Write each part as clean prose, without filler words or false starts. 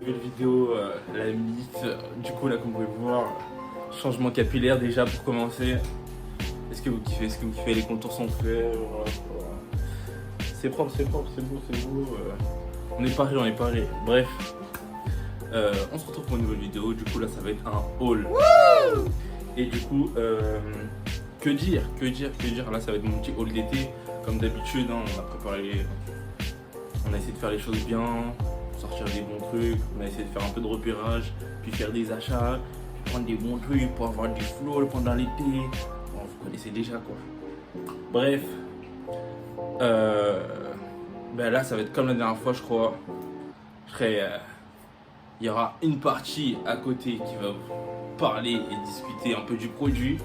Nouvelle vidéo, la mythe. Du coup, là, comme vous pouvez voir, changement capillaire déjà pour commencer. Est-ce que vous kiffez? Est-ce que vous kiffez? Les contours sont faits. Voilà. C'est propre, c'est propre, c'est beau, c'est beau. On est paré, on est paré. Bref, on se retrouve pour une nouvelle vidéo. Du coup, là, ça va être un haul. Et du coup, que dire? Là, ça va être mon petit haul d'été. Comme d'habitude, hein, on a préparé. On a essayé de faire les choses bien, sortir des bons trucs, on a essayé de faire un peu de repérage, puis faire des achats, puis prendre des bons trucs pour avoir du flow pendant l'été. Bon, vous connaissez déjà quoi. Bref, ben là ça va être comme la dernière fois je crois. Il y aura une partie à côté qui va parler et discuter un peu du produit.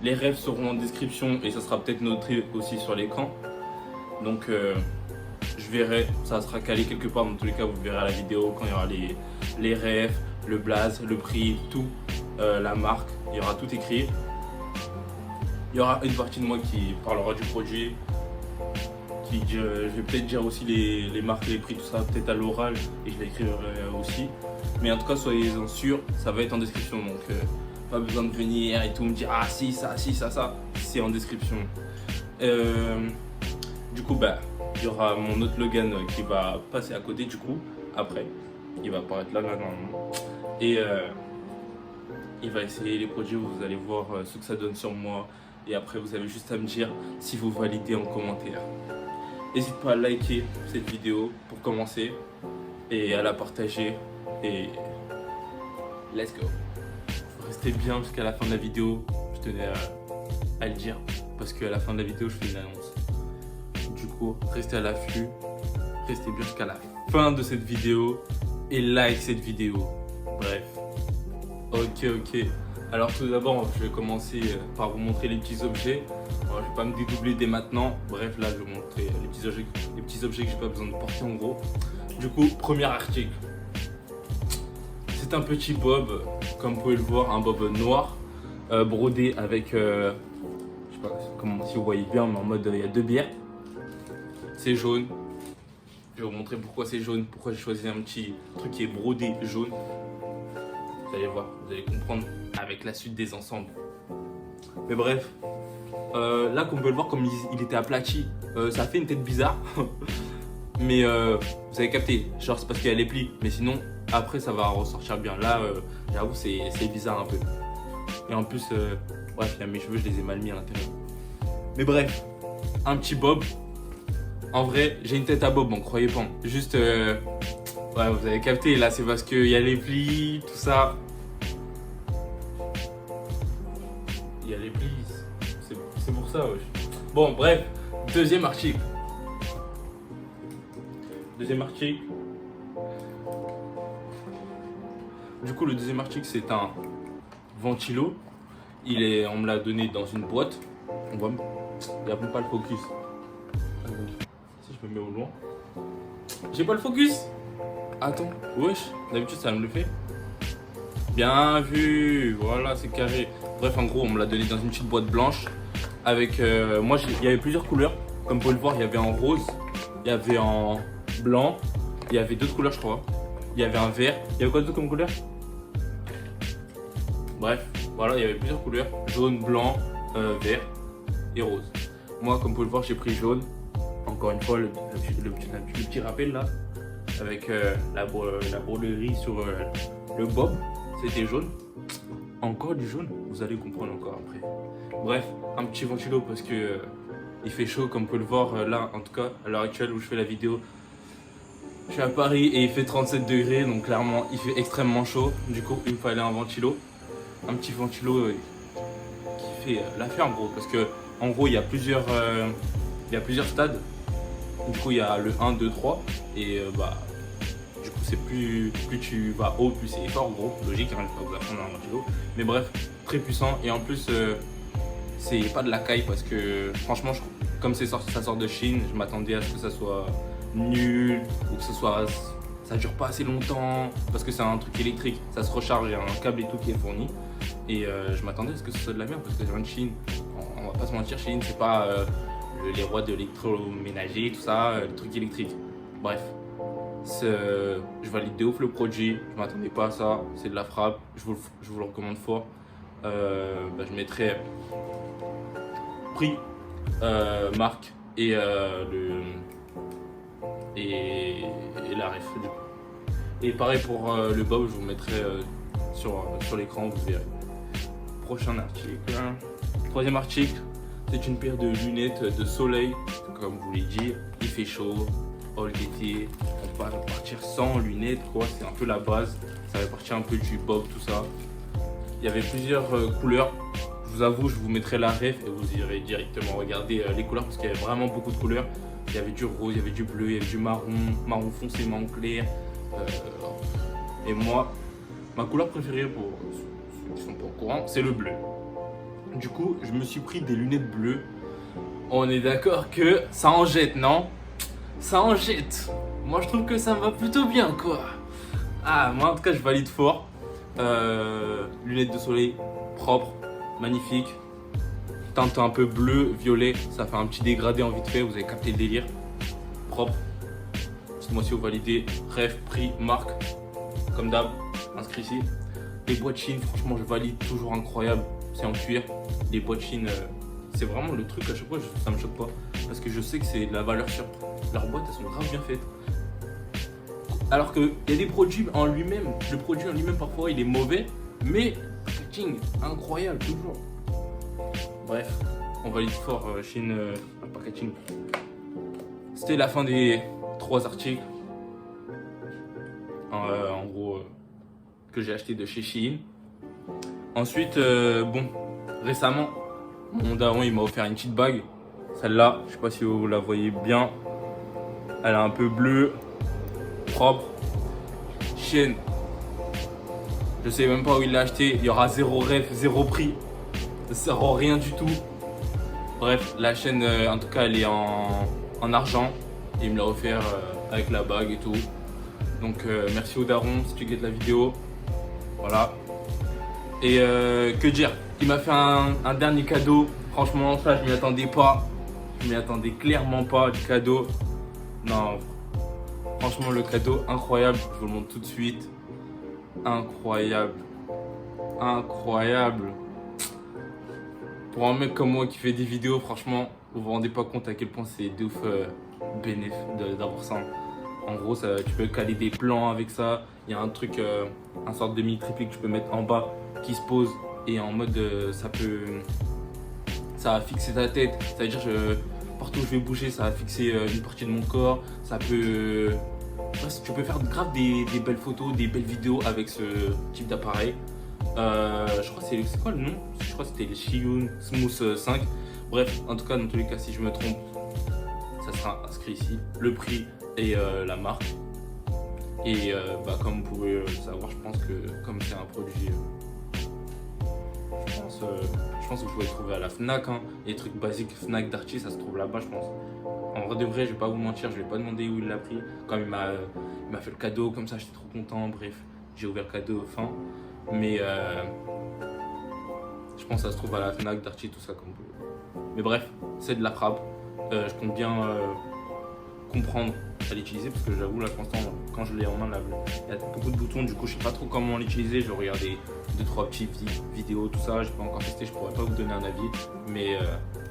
Les rêves seront en description et ça sera peut-être noté aussi sur l'écran. Donc je verrai, ça sera calé quelque part, dans tous les cas vous verrez à la vidéo quand il y aura les refs, le blaze, le prix, tout, la marque, il y aura tout écrit. Il y aura une partie de moi qui parlera du produit, je vais peut-être dire aussi les marques, les prix, tout ça, peut-être à l'oral et je l'écrirai aussi. Mais en tout cas soyez-en sûrs, ça va être en description, donc pas besoin de venir et tout me dire ah si ça, c'est en description. Du coup bah il y aura mon autre Logan qui va passer à côté du coup, après. Il va apparaître là normalement. Et il va essayer les produits, vous allez voir ce que ça donne sur moi. Et après vous avez juste à me dire si vous validez en commentaire. N'hésite pas à liker cette vidéo pour commencer. Et à la partager. Et let's go. Restez bien jusqu'à la fin de la vidéo. Je tenais à le dire. Parce qu'à la fin de la vidéo je fais une annonce. Du coup, restez à l'affût, restez bien jusqu'à la fin de cette vidéo et like cette vidéo. Bref, ok. Alors tout d'abord, je vais commencer par vous montrer les petits objets. Alors, je vais pas me dédoubler dès maintenant. Bref, là, je vais vous montrer les petits objets que j'ai pas besoin de porter en gros. Du coup, premier article. C'est un petit bob, comme vous pouvez le voir, un bob noir, brodé avec, je sais pas comment, si vous voyez bien, mais en mode il y a deux bières. C'est jaune. Je vais vous montrer pourquoi c'est jaune, pourquoi j'ai choisi un petit truc qui est brodé jaune. Vous allez voir, vous allez comprendre avec la suite des ensembles. Mais bref, là comme vous pouvez le voir, comme il était aplati, ça fait une tête bizarre. Mais vous avez capté, genre c'est parce qu'il y a les plis. Mais sinon, après ça va ressortir bien. Là, j'avoue, c'est bizarre un peu. Et en plus, bref, il y a mes cheveux, je les ai mal mis à l'intérieur. Mais bref, un petit bob. En vrai, j'ai une tête à bob, bon, croyez pas. Juste, ouais, vous avez capté, là, c'est parce qu'il y a les plis, tout ça. Il y a les plis, c'est pour ça, wesh. Bon, bref, deuxième article. Du coup, le deuxième article, c'est un ventilo. On me l'a donné dans une boîte. Il n'y a même pas le focus. Si je me mets au loin. J'ai pas le focus. Attends, wesh, d'habitude ça me le fait. Bien vu, voilà, c'est carré. Bref, en gros, on me l'a donné dans une petite boîte blanche. Avec, moi, il y avait plusieurs couleurs. Comme vous pouvez le voir, il y avait en rose, il y avait en blanc, il y avait d'autres couleurs, je crois. Il y avait un vert. Il y avait quoi d'autre comme couleur? Bref, voilà, il y avait plusieurs couleurs. Jaune, blanc, vert et rose. Moi, comme vous pouvez le voir, j'ai pris jaune. Encore une fois, le petit rappel là, avec la broderie sur le bob, c'était jaune. Encore du jaune, vous allez comprendre encore après. Bref, un petit ventilo parce que il fait chaud, comme vous pouvez le voir là, en tout cas, à l'heure actuelle où je fais la vidéo. Je suis à Paris et il fait 37 degrés, donc clairement, il fait extrêmement chaud. Du coup, il me fallait un ventilo. Un petit ventilo qui fait l'affaire en gros, parce que en gros, il y a plusieurs stades. Du coup, il y a le 1, 2, 3 et du coup, c'est plus tu vas haut, plus c'est fort en gros. Logique, hein, je vais pas vous apprendre un ventilo. Mais bref, très puissant et en plus, c'est pas de la caille parce que franchement, comme ça sort de Chine, je m'attendais à ce que ça soit nul ou que ça dure pas assez longtemps parce que c'est un truc électrique, ça se recharge, il y a un câble et tout qui est fourni. Et je m'attendais à ce que ce soit de la merde parce que je viens de Chine. On va pas se mentir, Chine, c'est pas les rois de l'électroménager, tout ça, le truc électrique. Bref. Je valide de ouf le produit, je m'attendais pas à ça, c'est de la frappe, je vous le recommande fort. Je mettrai prix, marque et, et la ref du coup. Et pareil pour le bob, je vous mettrai sur l'écran, vous verrez. Prochain article. Troisième article, c'est une paire de lunettes de soleil. Comme je vous l'ai dit, il fait chaud, all d'été, on va partir sans lunettes quoi, c'est un peu la base. Ça va partir un peu du bob, tout ça. Il y avait plusieurs couleurs. Je vous avoue, je vous mettrai la ref et vous irez directement regarder les couleurs parce qu'il y avait vraiment beaucoup de couleurs. Il y avait du rose, il y avait du bleu, il y avait du marron, marron foncé, marron clair. Et moi, ma couleur préférée pour ceux qui sont pas au courant, c'est le bleu. Du coup, je me suis pris des lunettes bleues. On est d'accord que ça en jette, non? Ça en jette. Moi, je trouve que ça me va plutôt bien, quoi. Ah, moi, en tout cas, je valide fort. Lunettes de soleil propres, magnifiques. Teinte un peu bleu, violet. Ça fait un petit dégradé en vite fait. Vous avez capté le délire. Propre. Dites-moi si vous validez. Ref, prix, marque. Comme d'hab, inscrit ici. Les boîtes Chine, franchement, je valide. Toujours incroyable. C'est en cuir. Les boîtes Chine, c'est vraiment le truc à chaque fois. Ça me choque pas. Parce que je sais que c'est de la valeur sûre. Leurs boîtes, elles sont grave bien faites. Alors qu'il y a des produits en lui-même, le produit en lui-même parfois il est mauvais, mais packaging incroyable toujours. Bref, on valide fort Chine packaging. C'était la fin des 3 articles. En gros, que j'ai acheté de chez Shein. Ensuite, récemment, mon daron il m'a offert une petite bague. Celle-là, je sais pas si vous la voyez bien. Elle est un peu bleue. Propre, Shein, je sais même pas où il l'a acheté, il y aura zéro ref, zéro prix, zéro rien du tout. Bref, la chaîne en tout cas elle est en argent et il me l'a offert avec la bague et tout. Donc merci au daron si tu guettes la vidéo, voilà. Et que dire, il m'a fait un dernier cadeau, franchement ça je m'y attendais pas, je m'y attendais clairement pas du cadeau, non. Franchement, le cadeau, incroyable. Je vous le montre tout de suite. Incroyable. Incroyable. Pour un mec comme moi qui fait des vidéos, franchement, vous vous rendez pas compte à quel point c'est de ouf bénéf d'avoir ça. En gros, tu peux caler des plans avec ça. Il y a un truc, un sorte de mini triplet que tu peux mettre en bas qui se pose. Et en mode, ça va fixer ta tête. Ça veut dire partout où je vais bouger, ça va fixer une partie de mon corps. Ça peut... tu peux faire grave des belles photos, des belles vidéos avec ce type d'appareil. Je crois que c'est quoi le nom? Je crois que c'était le Shein Smooth 5. Bref, en tout cas, dans tous les cas, si je me trompe, ça sera inscrit ici. Le prix et la marque. Et comme vous pouvez le savoir, je pense que comme c'est un produit... je pense que vous pouvez le trouver à la Fnac, hein. Les trucs basiques Fnac Darty, ça se trouve là-bas, je pense. En vrai de vrai, je vais pas vous mentir, je vais pas demander où il l'a pris. Quand il m'a fait le cadeau, comme ça, j'étais trop content. Bref, j'ai ouvert le cadeau fin. Mais je pense que ça se trouve à la Fnac Darty, tout ça comme vous. Mais bref, c'est de la frappe. Je compte bien comprendre à l'utiliser parce que j'avoue là pour l'instant quand je l'ai en main là, il y a beaucoup de boutons, du coup je sais pas trop comment l'utiliser. Je vais regarder 2-3 petites vidéos, tout ça, j'ai pas encore testé, je pourrais pas vous donner un avis, mais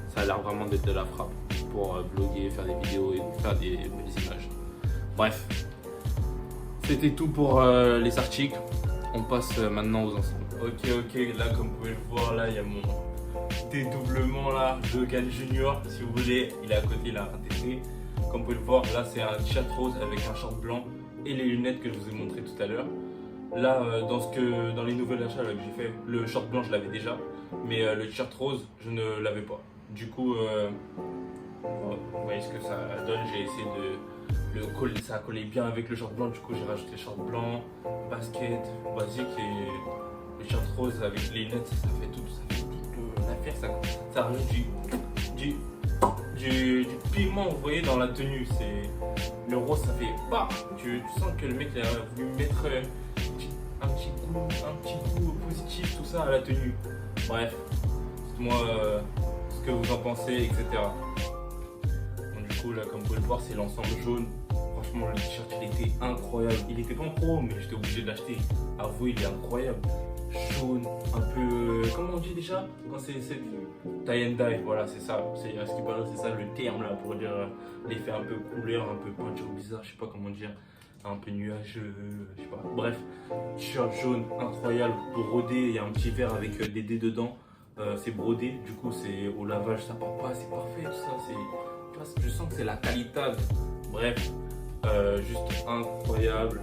ça a l'air vraiment d'être de la frappe pour bloguer, faire des vidéos et faire des belles images. Bref, c'était tout pour les articles. On passe maintenant aux ensembles. Ok, là comme vous pouvez le voir, là il y a mon dédoublement là, Logan Junior, si vous voulez, il est à côté là, un TT. Comme vous pouvez le voir, là c'est un t-shirt rose avec un short blanc et les lunettes que je vous ai montré tout à l'heure. Là, dans les nouvelles achats là, que j'ai fait, le short blanc je l'avais déjà, mais le t-shirt rose je ne l'avais pas. Du coup, vous voyez ce que ça donne, j'ai essayé de le coller, ça a collé bien avec le short blanc, du coup j'ai rajouté le short blanc, basket basique et le t-shirt rose avec les lunettes, ça fait toute l'affaire, ça rajoute du piment, vous voyez, dans la tenue. Le rose, ça fait pas. Tu sens que le mec il a voulu mettre un petit goût positif, tout ça à la tenue. Bref, dites-moi ce que vous en pensez, etc. Donc, du coup, là, comme vous pouvez le voir, c'est l'ensemble jaune. franchement, le t-shirt, il était incroyable. Il était pas en pro, mais j'étais obligé de l'acheter. Avouez, il est incroyable. Jaune, un peu. Comment on dit déjà? Quand c'est tie and dye, voilà, c'est ça. C'est à ce qui paraît, c'est ça le terme là pour dire l'effet un peu couleur, un peu peinture bizarre, je sais pas comment dire. Un peu nuageux, je sais pas. Bref, t-shirt jaune, incroyable, brodé. Il y a un petit verre avec des dés dedans. C'est brodé, du coup, c'est au lavage, ça part pas, c'est parfait, tout ça. Tu vois, je sens que c'est la qualité. Bref, juste incroyable.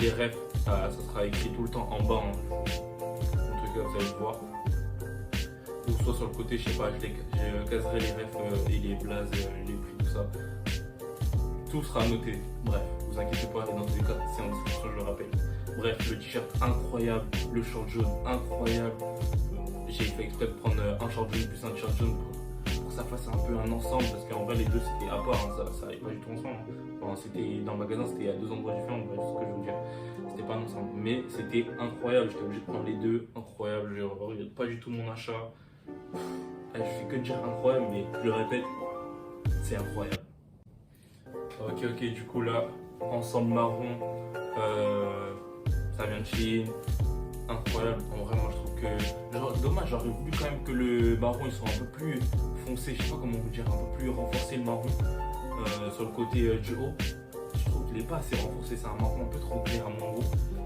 Les refs, ça sera écrit tout le temps en bas. En tout cas, vous allez le voir. Ou soit sur le côté, je sais pas, je caserai les refs et les blazes, les prix, tout ça. Tout sera noté. Bref, vous inquiétez pas, et dans tous les cas, c'est en description, je le rappelle. Bref, le t-shirt incroyable, le short jaune incroyable. J'ai fait exprès de prendre un short jaune plus un t-shirt jaune pour que ça fasse un peu un ensemble, parce qu'en vrai, les deux c'était à part, hein, ça allait pas du tout ensemble. Enfin, c'était dans le magasin, c'était à deux endroits différents, bref, ce que je veux vous dire. C'était pas ensemble, mais c'était incroyable. J'étais obligé de prendre les deux, incroyable. Je regrette pas du tout mon achat. Je fais que dire incroyable, mais je le répète, c'est incroyable. Ok, du coup là, ensemble marron, ça vient de Chine, incroyable. En vrai, moi je trouve que, genre, dommage, j'aurais voulu quand même que le marron il soit un peu plus foncé, je sais pas comment vous dire, un peu plus renforcé le marron sur le côté du haut. Je trouve qu'il est pas assez renforcé, c'est un marron un peu trop clair à mon goût.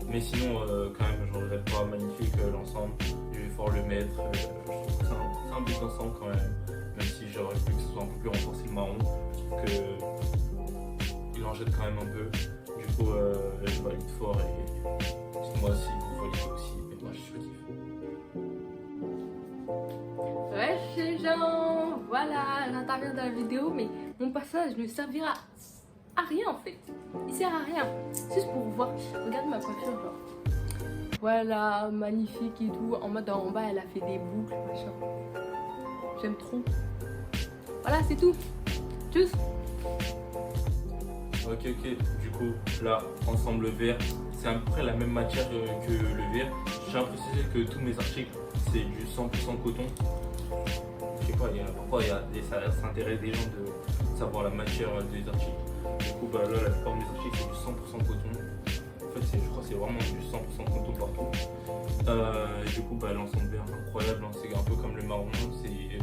Mais sinon, quand même, je regrette pas, magnifique l'ensemble. Je vais fort le mettre. Je trouve que c'est un bel ensemble quand même si j'aurais voulu que ce soit un peu plus renforcé le marron. Je trouve que il en jette quand même un peu. Du coup, je valide fort et dites-moi si vous validez aussi. Mais moi, je suis kiff. Ouais, les gens, voilà, j'interviens dans la vidéo, mais mon passage ne servira à rien en fait. Il sert à rien. Juste pour voir. Regarde ma coiffure, genre. Voilà, magnifique et tout. En mode en bas, elle a fait des boucles, machin. J'aime trop. Voilà, c'est tout. Tchuss. Ok, du coup, là, ensemble vert, c'est à peu près la même matière que le vert. Je tiens à préciser que tous mes articles, c'est du 100% coton. Je sais pas, parfois ça intéresse des gens de savoir la matière des articles. Du coup, bah, là, la plupart de mes articles, c'est du 100% coton. En fait, je crois que c'est vraiment du 100% coton partout. Du coup, bah, l'ensemble vert, incroyable. Hein, c'est un peu comme le marron, c'est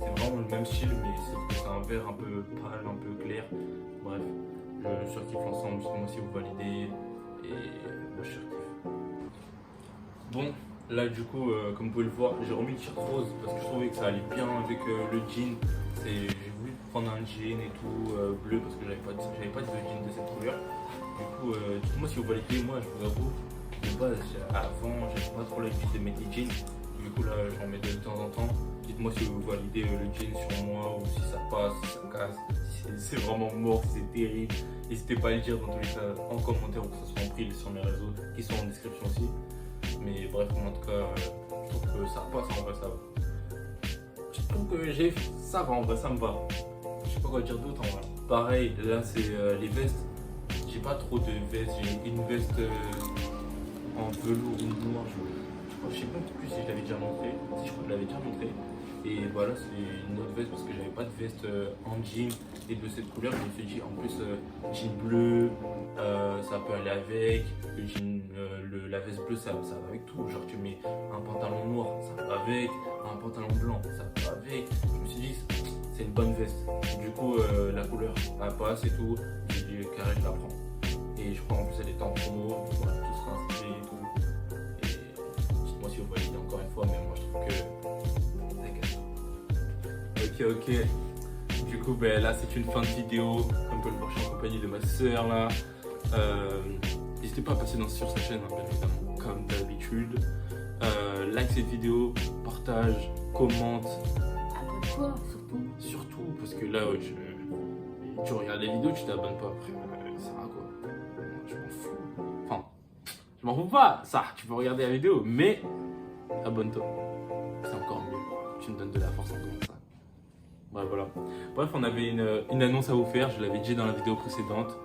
vraiment le même style, mais c'est un vert un peu pâle, un peu clair. Bref. Je surkiffe l'ensemble, dites-moi si vous validez et moi je surkiffe. Bon, là du coup, comme vous pouvez le voir, j'ai remis le t-shirt rose parce que je trouvais que ça allait bien avec le jean. J'ai voulu prendre un jean et tout bleu parce que j'avais pas de jean de cette couleur. Du coup, dites-moi si vous validez. Moi je vous avoue, de base avant j'avais pas trop l'habitude de mettre des jeans. Du coup là j'en mets de temps en temps. Dites-moi si vous validez le jean sur moi ou si ça passe, si ça casse, si c'est vraiment mort, si c'est terrible. N'hésitez pas à le dire dans tous les cas en commentaire ou que ce soit en prix sur mes réseaux qui sont en description aussi. Mais bref, en tout cas, je trouve que ça passe en vrai, ça va. Je trouve que ça va en vrai, ça me va. Je sais pas quoi dire d'autre en vrai. Pareil, là c'est les vestes. J'ai pas trop de vestes, j'ai une veste en velours ou noir. Je sais pas plus si je l'avais déjà montré. Si je crois que je l'avais déjà montré. Et voilà, c'est une autre veste parce que j'avais pas de veste en jean et de cette couleur. Je me suis dit en plus jean bleu, ça peut aller avec. Le jean, la veste bleue, ça va avec tout. Genre tu mets un pantalon noir, ça va avec. Un pantalon blanc, ça va avec. Je me suis dit c'est une bonne veste. Du coup la couleur elle passe et tout. J'ai dit carré je la prends. Et je crois en plus elle est en promo. Voilà, tout sera inscrit et tout. Et dites-moi si vous validez encore une fois, mais moi je trouve que Ok. Du coup, ben, là, c'est une fin de vidéo. Comme vous pouvez le voir, je suis en compagnie de ma soeur là. N'hésitez pas à passer sur sa chaîne, hein, bien évidemment, comme d'habitude. Like cette vidéo, partage, commente. Abonne-toi surtout. Surtout, parce que là, tu regardes les vidéos, tu t'abonnes pas. Après, ça va quoi. Je m'en fous. Enfin, je m'en fous pas. Ça, tu peux regarder la vidéo, mais abonne-toi. C'est encore mieux. Tu me donnes de la force en commençant. Ouais, voilà. Bref, on avait une annonce à vous faire, je l'avais dit dans la vidéo précédente.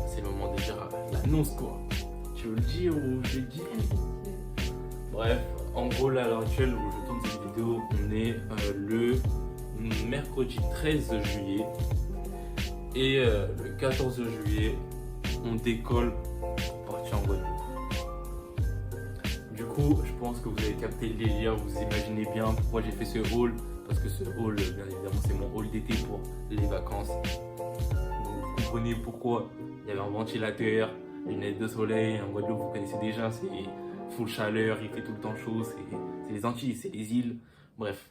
C'est le moment de dire l'annonce quoi. Tu veux le dire ou je le dis? Bref, en gros là à l'heure actuelle où je tourne cette vidéo, on est le mercredi 13 juillet. Et le 14 juillet, on décolle pour partir en Guadeloupe. Du coup, je pense que vous avez capté le délire, vous imaginez bien pourquoi j'ai fait ce haul. Parce que ce haul, bien évidemment, c'est mon haul d'été pour les vacances. Donc, vous comprenez pourquoi il y avait un ventilateur, une lunettes de soleil. En Guadeloupe, vous connaissez déjà, c'est full chaleur, il fait tout le temps chaud. C'est les Antilles, c'est les îles. Bref.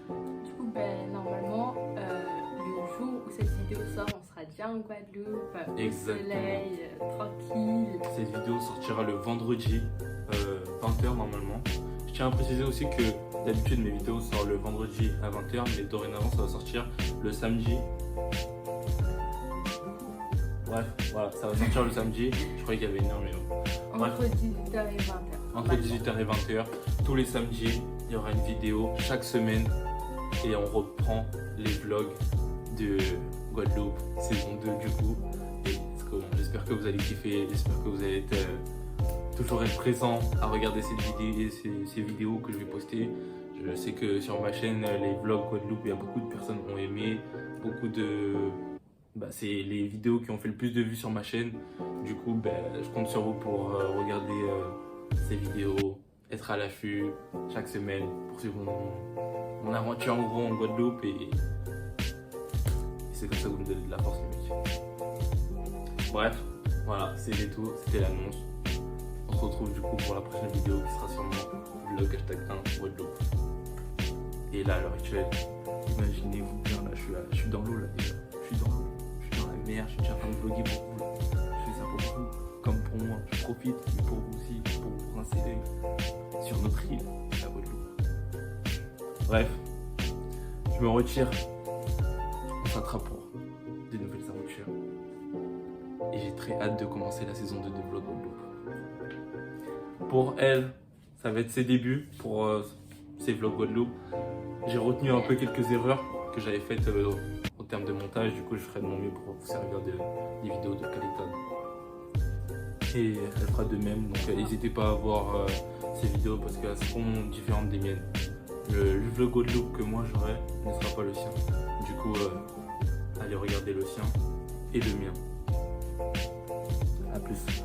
Du coup, normalement, le jour où cette vidéo sort, on sera déjà en Guadeloupe, au soleil, tranquille. Cette vidéo sortira le vendredi, 20h normalement. Je tiens à préciser aussi que d'habitude mes vidéos sortent le vendredi à 20h, mais dorénavant ça va sortir le samedi. Bref, voilà, ça va sortir le samedi. Je croyais qu'il y avait une heure, mais bon. Entre 18h et 20h. Entre 18h et 20h, tous les samedis, il y aura une vidéo chaque semaine et on reprend les vlogs de Guadeloupe, saison 2 du coup. Et j'espère que vous allez kiffer, j'espère que vous allez toujours être présent à regarder ces vidéos que je vais poster. Je sais que sur ma chaîne, les vlogs Guadeloupe, il y a beaucoup de personnes qui ont aimé, c'est les vidéos qui ont fait le plus de vues sur ma chaîne. Du coup, je compte sur vous pour regarder ces vidéos, être à l'affût chaque semaine pour suivre mon aventure en gros en Guadeloupe. Et c'est comme ça que vous me donnez de la force, les mecs. Bref, voilà, c'était tout, c'était l'annonce. On se retrouve du coup pour la prochaine vidéo qui sera sur mon vlog #1 Guadeloupe. Et là, à l'heure actuelle, imaginez-vous bien, là, je suis dans l'eau là déjà. Je suis dans l'eau, je suis dans la mer, je suis déjà en train de vlogger pour vous. Je fais ça pour vous, comme pour moi. Je profite, mais pour vous aussi, pour vous rincer l'œil sur notre île, la Guadeloupe. Bref, je me retire. On s'attrape pour de nouvelles aventures. Et j'ai très hâte de commencer la saison 2 de Vlog Guadeloupe. Pour elle, ça va être ses débuts pour ces vlogs Guadeloupe. J'ai retenu un peu quelques erreurs que j'avais faites au terme de montage. Du coup, je ferai de mon mieux pour vous servir des vidéos de qualité. Et elle fera de même. Donc, n'hésitez pas à voir ces vidéos parce qu'elles seront différentes des miennes. Le vlog Guadeloupe que moi j'aurai ne sera pas le sien. Du coup, allez regarder le sien et le mien. A plus.